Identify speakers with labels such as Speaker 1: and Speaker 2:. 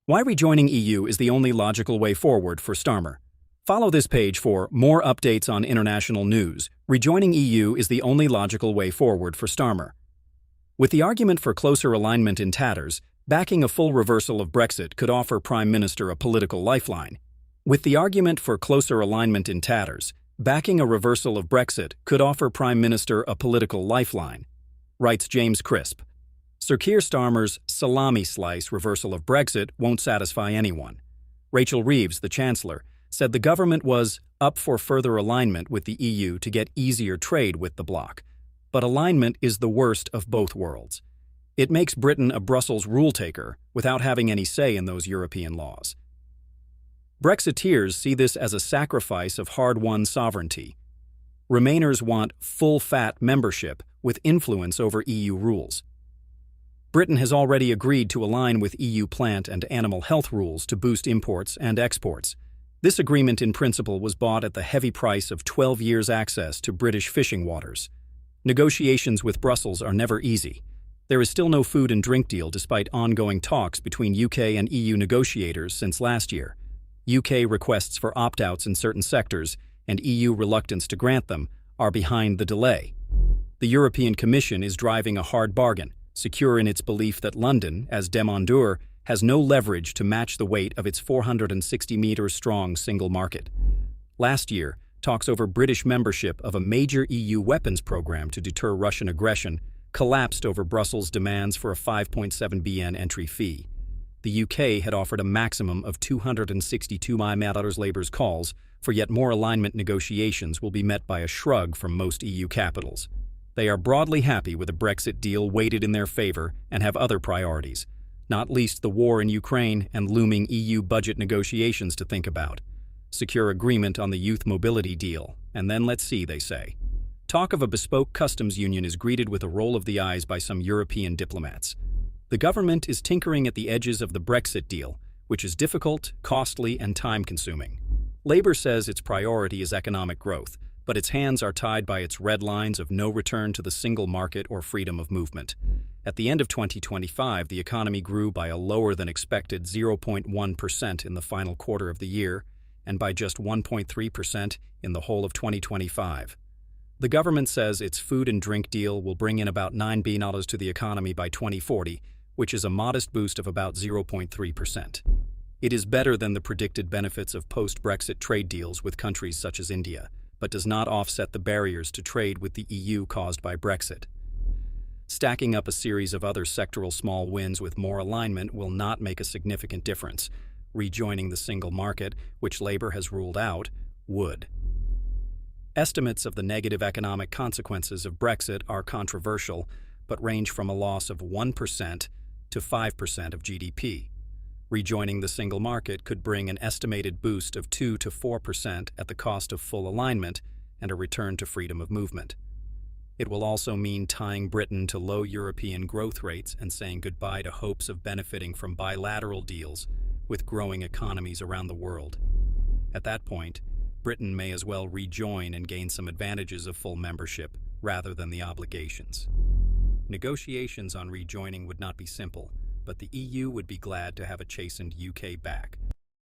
Speaker 1: Why rejoining EU is the only logical way forward for Starmer. Follow this page for more updates on international news. Rejoining EU is the only logical way forward for Starmer. With the argument for closer alignment in tatters, backing a full reversal of Brexit could offer Prime Minister a political lifeline. With the argument for closer alignment in tatters, backing a reversal of Brexit could offer Prime Minister a political lifeline, writes James Crisp. Sir Keir Starmer's salami-slice reversal of Brexit won't satisfy anyone. Rachel Reeves, the Chancellor, said the government was up for further alignment with the EU to get easier trade with the bloc. But alignment is the worst of both worlds. It makes Britain a Brussels rule-taker without having any say in those European laws. Brexiteers see this as a sacrifice of hard-won sovereignty. Remainers want full-fat membership with influence over EU rules. Britain has already agreed to align with EU plant and animal health rules to boost imports and exports. This agreement in principle was bought at the heavy price of 12 years' access to British fishing waters. Negotiations with Brussels are never easy. There is still no food and drink deal despite ongoing talks between UK and EU negotiators since last year. UK requests for opt-outs in certain sectors and EU reluctance to grant them are behind the delay. The European Commission is driving a hard bargain, secure in its belief that London, as demandeur, has no leverage to match the weight of its 460-meter-strong single market. Last year, talks over British membership of a major EU weapons program to deter Russian aggression collapsed over Brussels' demands for a 5.7 BN entry fee. The UK had offered a maximum of 262 Labour's calls for yet more alignment negotiations will be met by a shrug from most EU capitals. They are broadly happy with a Brexit deal weighted in their favour and have other priorities, not least the war in Ukraine and looming EU budget negotiations to think about. Secure agreement on the youth mobility deal, and then let's see, they say. Talk of a bespoke customs union is greeted with a roll of the eyes by some European diplomats. The government is tinkering at the edges of the Brexit deal, which is difficult, costly, and time-consuming. Labour says its priority is economic growth, but its hands are tied by its red lines of no return to the single market or freedom of movement. At the end of 2025, the economy grew by a lower-than-expected 0.1% in the final quarter of the year, and by just 1.3% in the whole of 2025. The government says its food and drink deal will bring in about $9 billion to the economy by 2040, which is a modest boost of about 0.3%. It is better than the predicted benefits of post-Brexit trade deals with countries such as India, but does not offset the barriers to trade with the EU caused by Brexit. Stacking up a series of other sectoral small wins with more alignment will not make a significant difference. Rejoining the single market, which Labour has ruled out, would. Estimates of the negative economic consequences of Brexit are controversial, but range from a loss of 1% to 5% of GDP. Rejoining the single market could bring an estimated boost of 2 to 4% at the cost of full alignment and a return to freedom of movement. It will also mean tying Britain to low European growth rates and saying goodbye to hopes of benefiting from bilateral deals with growing economies around the world. At that point, Britain may as well rejoin and gain some advantages of full membership rather than the obligations. Negotiations on rejoining would not be simple, but the EU would be glad to have a chastened UK back.